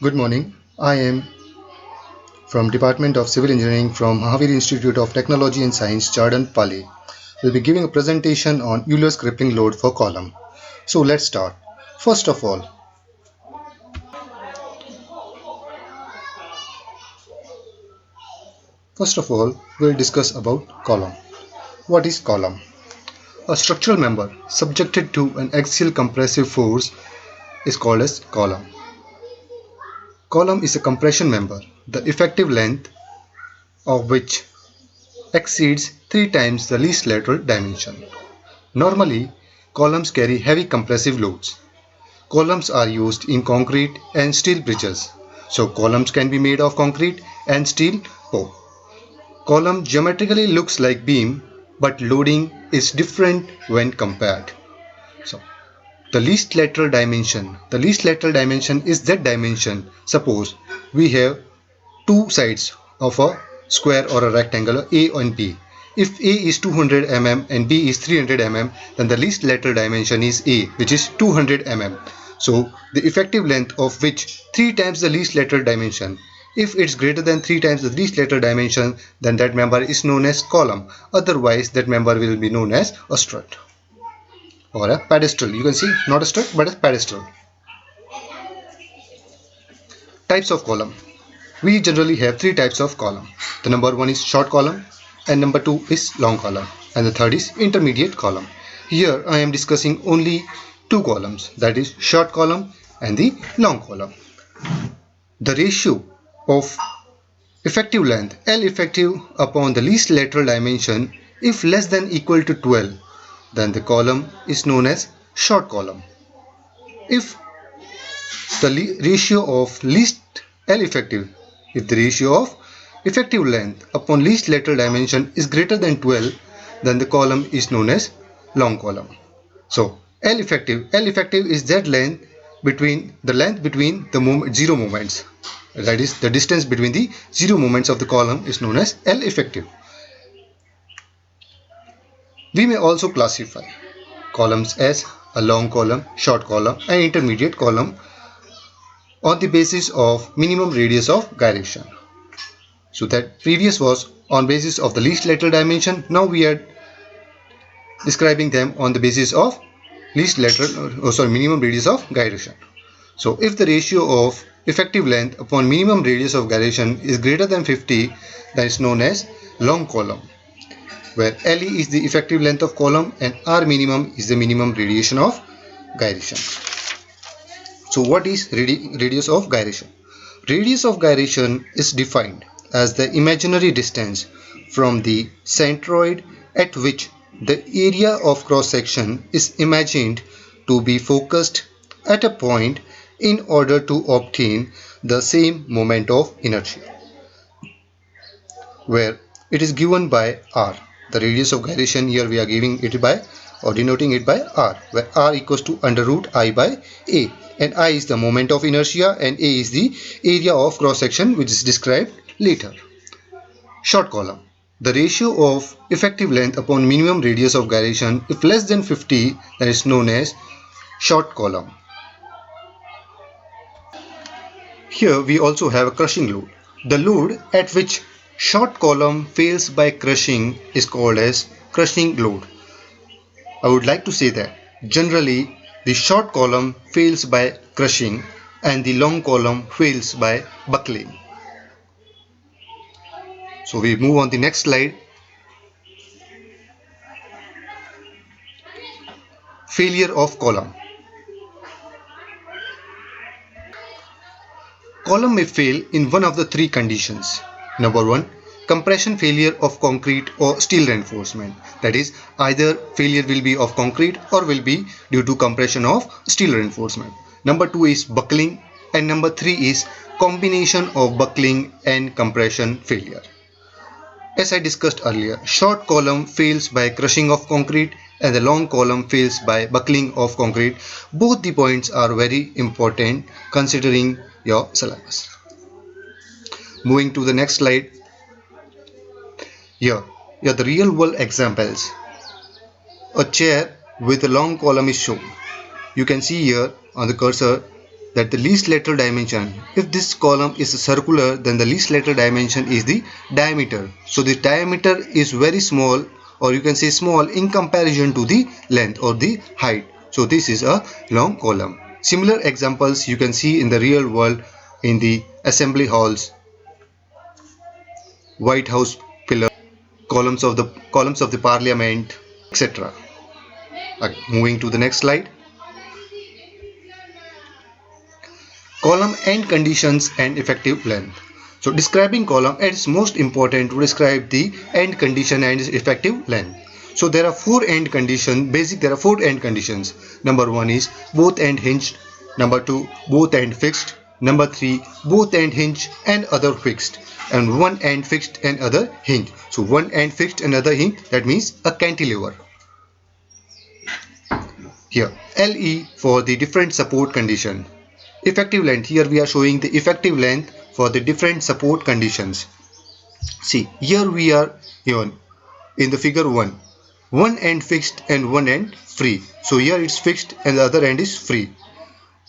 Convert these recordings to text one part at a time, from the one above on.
Good morning. I am from Department of Civil Engineering from Mahavir Institute of Technology and Science, Chardhan, Pali. We'll be giving a presentation on Euler's crippling load for column. So let's start. First of all, we'll discuss about column. What is column? A structural member subjected to an axial compressive force is called as column. Column is a compression member, the effective length of which exceeds 3 times the least lateral dimension. Normally, columns carry heavy compressive loads. Columns are used in concrete and steel bridges. So columns can be made of concrete and steel both. Column geometrically looks like beam, but loading is different when compared. So the least lateral dimension is that dimension. Suppose we have two sides of a square or a rectangle A and B. If A is 200 mm and B is 300 mm, then the least lateral dimension is A, which is 200 mm. So the effective length of which 3 times the least lateral dimension. If it's greater than 3 times the least lateral dimension, then that member is known as column. Otherwise, that member will be known as a strut or a pedestal. You can see not a strut but a pedestal. Types of column. We generally have three types of column. The number one is short column, and number two is long column, and the third is intermediate column. Here I am discussing only two columns, that is short column and the long column. The ratio of effective length L effective upon the least lateral dimension, if less than equal to 12, then the column is known as short column. If the ratio of least L effective, if the ratio of effective length upon least lateral dimension is greater than 12, then the column is known as long column. So L effective is that length between the zero moments. That is, the distance between the zero moments of the column is known as L effective. We may also classify columns as a long column, short column, and intermediate column on the basis of minimum radius of gyration. So that previous was on basis of the least lateral dimension. Now we are describing them on the basis of minimum radius of gyration. So if the ratio of effective length upon minimum radius of gyration is greater than 50, that is known as long column, where LE is the effective length of column and R minimum is the minimum radiation of gyration. So what is radius of gyration? Radius of gyration is defined as the imaginary distance from the centroid at which the area of cross section is imagined to be focused at a point in order to obtain the same moment of inertia, where it is given by R. The radius of gyration, here we are giving it by or denoting it by R, where R equals to under root I by A, and I is the moment of inertia and A is the area of cross section, which is described later. Short column. The ratio of effective length upon minimum radius of gyration, if less than 50, that is known as short column. Here we also have a crushing load. The load at which short column fails by crushing is called as crushing load. I would like to say that generally the short column fails by crushing and the long column fails by buckling. So we move on the next slide. Failure of column. Column may fail in one of the three conditions. Number one, compression failure of concrete or steel reinforcement. That is, either failure will be of concrete or will be due to compression of steel reinforcement. Number two is buckling, and number three is combination of buckling and compression failure. As I discussed earlier, short column fails by crushing of concrete and the long column fails by buckling of concrete. Both the points are very important considering your syllabus. Moving to the next slide. Here the real world examples. A chair with a long column is shown. You can see here on the cursor that the least lateral dimension, if this column is circular, then the least lateral dimension is the diameter. So the diameter is very small, or you can say small in comparison to the length or the height. So this is a long column. Similar examples you can see in the real world, in the assembly halls, White House pillar, columns of the parliament, etc. Moving to the next slide. Column end conditions and effective length. So describing column, it's most important to describe the end condition and its effective length. So there are four end conditions. There are four end conditions. Number one is both end hinged. Number two, both end fixed. Number three, both end hinged and other fixed. And one end fixed and other hinged. So one end fixed and other hinged, that means a cantilever. Here LE for the different support condition. Effective length, here we are showing the effective length for the different support conditions. See, here we are in the figure 1. One end fixed and one end free. So here it's fixed and the other end is free.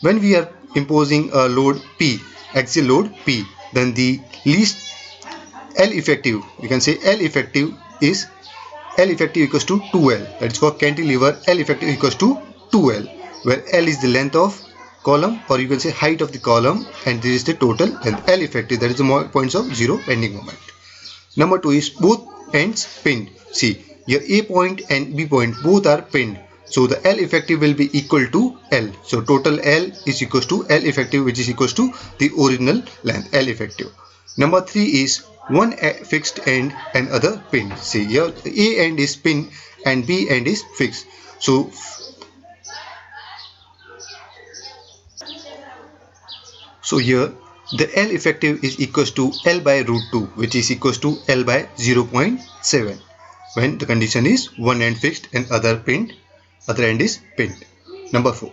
When we are imposing a load P, axial load P, then the least L effective, you can say L effective equals to 2L. That is for cantilever, L effective equals to 2L, where L is the length of column, or you can say height of the column, and this is the total length. L effective, that is the points of zero bending moment. Number two is both ends pinned. See, your A point and B point both are pinned. So the L effective will be equal to L. So total L is equals to L effective, which is equals to the original length, L effective. Number three is one fixed end and other pinned. See, here A end is pinned and B end is fixed. So here the L effective is equals to L by root 2, which is equals to L by 0.7 when the condition is one end fixed and other end is pinned. Number 4,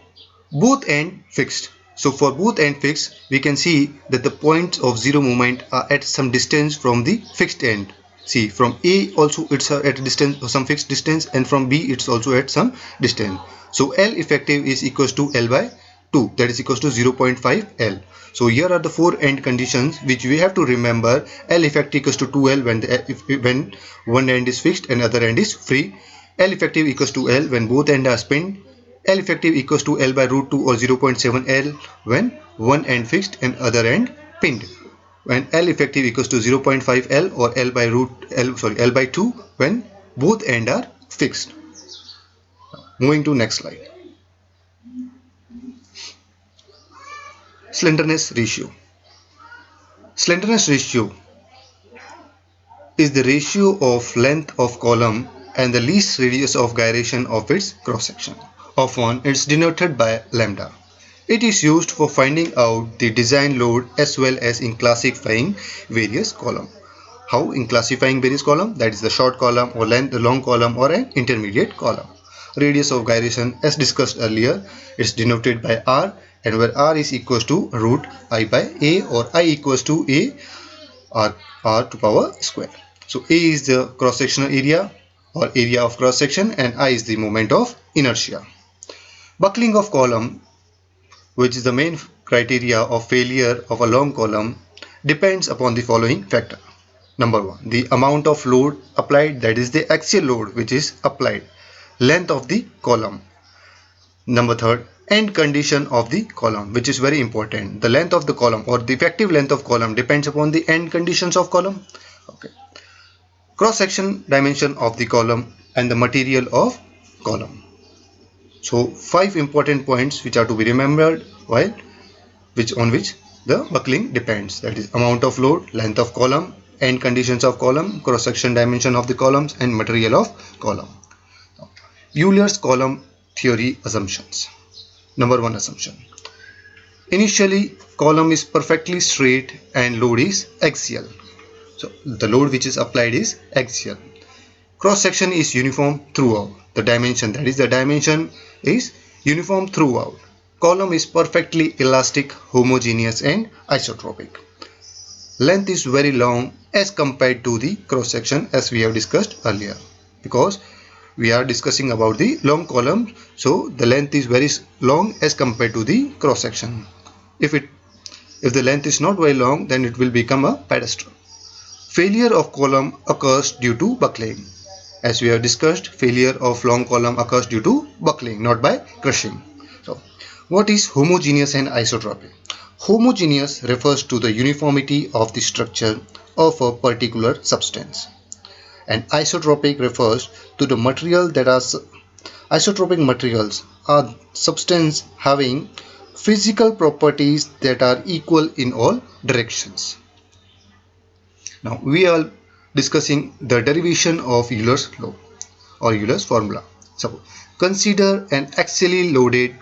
both end fixed. So for both end fixed, we can see that the points of zero moment are at some distance from the fixed end. See, from A also it's at a distance, some fixed distance, and from B it's also at some distance. So L effective is equals to L by 2, that is equals to 0.5 L. So here are the four end conditions which we have to remember. L effective equals to 2L when one end is fixed and other end is free. L effective equals to L when both ends are pinned. L effective equals to L by root 2 or 0.7 L when one end fixed and other end pinned. When L effective equals to 0.5 L or L by 2 when both ends are fixed. Moving to next slide. Slenderness ratio. Slenderness ratio is the ratio of length of column and the least radius of gyration of its cross section. Often it's denoted by lambda. It is used for finding out the design load as well as in classifying various columns. How in classifying various columns? That is the short column or the long column or an intermediate column. Radius of gyration, as discussed earlier, is denoted by R, and where R is equals to root I by A, or I equals to A R to power square. So A is the cross sectional area or area of cross section, and I is the moment of inertia. Buckling of column, which is the main criteria of failure of a long column, depends upon the following factor. Number 1, the amount of load applied, that is the axial load which is applied. Length of the column. Number 3, end condition of the column, which is very important. The length of the column or the effective length of column depends upon the end conditions of column. Okay. Cross section dimension of the column and the material of column. So 5 important points which are to be remembered on which the buckling depends. That is amount of load, length of column, end conditions of column, cross section dimension of the columns, and material of column. Euler's column theory assumptions. Number 1 assumption. Initially, column is perfectly straight and load is axial. So the load which is applied is axial. Cross section is uniform throughout. The dimension is uniform throughout. Column is perfectly elastic, homogeneous, and isotropic. Length is very long as compared to the cross section, as we have discussed earlier, because we are discussing about the long column, so the length is very long as compared to the cross section. If the length is not very long, then it will become a pedestal. Failure of column occurs due to buckling. As we have discussed, failure of long column occurs due to buckling, not by crushing. So, what is homogeneous and isotropic? Homogeneous refers to the uniformity of the structure of a particular substance, and isotropic refers to the material that are isotropic materials are substances having physical properties that are equal in all directions. Now we are discussing the derivation of Euler's law or Euler's formula. So consider an axially loaded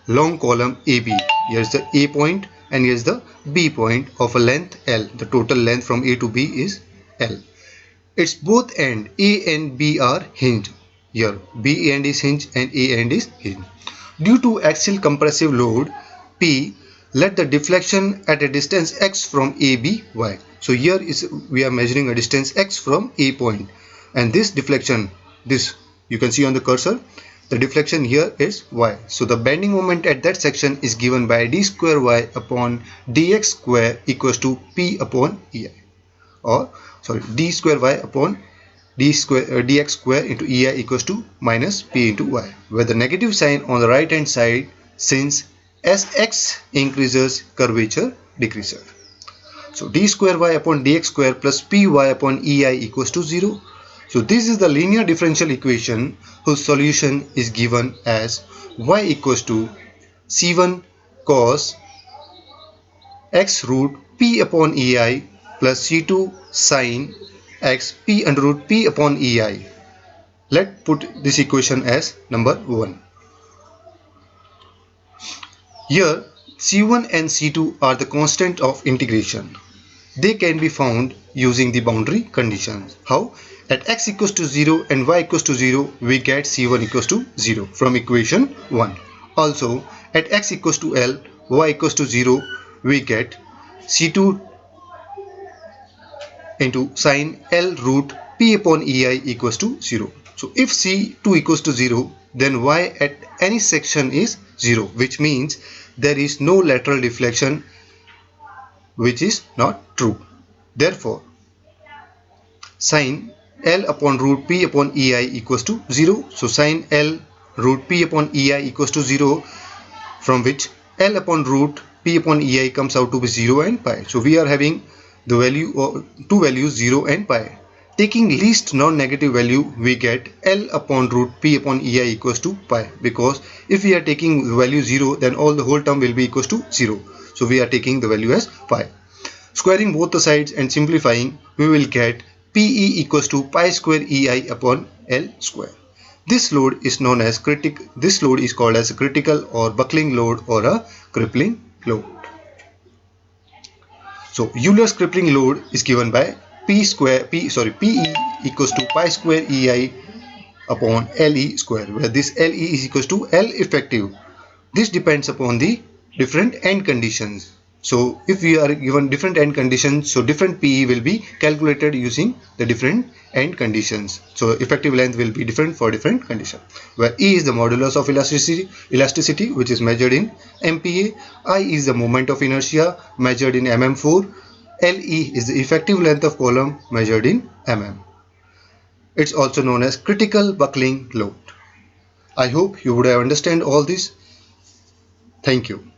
long column AB. Here's the A point and here's the B point of a length L. The total length from A to B is L. Its both end A and B are hinged. Here B end is hinged and A end is hinged. Due to axial compressive load P, let the deflection at a distance x from A be y. So here is we are measuring a distance x from A point, and this deflection, this you can see on the cursor, the deflection here is y. So the bending moment at that section is given by d square y upon dx square equals to P upon EI, or sorry, d square y upon dx square into EI equals to minus P into y, where the negative sign on the right hand side, since as x increases, curvature decreases. So d square y upon dx square plus Py upon EI equals to 0. So this is the linear differential equation whose solution is given as y equals to C1 cos x root P upon EI plus C2 sin x P under root P upon EI. Let's put this equation as number 1. Here C1 and C2 are the constant of integration. They can be found using the boundary conditions. How? At x equals to 0 and y equals to 0, we get C1 equals to 0 from equation 1. Also, at x equals to L, y equals to 0, we get C2 into sin L root P upon EI equals to 0. So if C2 equals to 0, then y at any section is 0, which means there is no lateral deflection, which is not true. Therefore, sin L upon root P upon EI equals to 0. So sin L root P upon EI equals to 0, from which L upon root P upon EI comes out to be 0 and pi. So we are having the value of two values 0 and pi. Taking least non-negative value, we get L upon root P upon EI equals to pi, because if we are taking the value 0, then all the whole term will be equals to 0. So we are taking the value as pi. Squaring both the sides and simplifying, we will get PE equals to pi square EI upon L square. This load is known as this load is called as a critical or buckling load or a crippling load. So Euler's crippling load is given by PE equals to pi square EI upon LE square, where this LE is equals to L effective. This depends upon the different end conditions. So if we are given different end conditions, so different PE will be calculated using the different end conditions. So effective length will be different for different conditions, where E is the modulus of elasticity, which is measured in MPa. I is the moment of inertia measured in mm4. LE is the effective length of column measured in mm. It's also known as critical buckling load. I hope you would have understand all this. Thank you.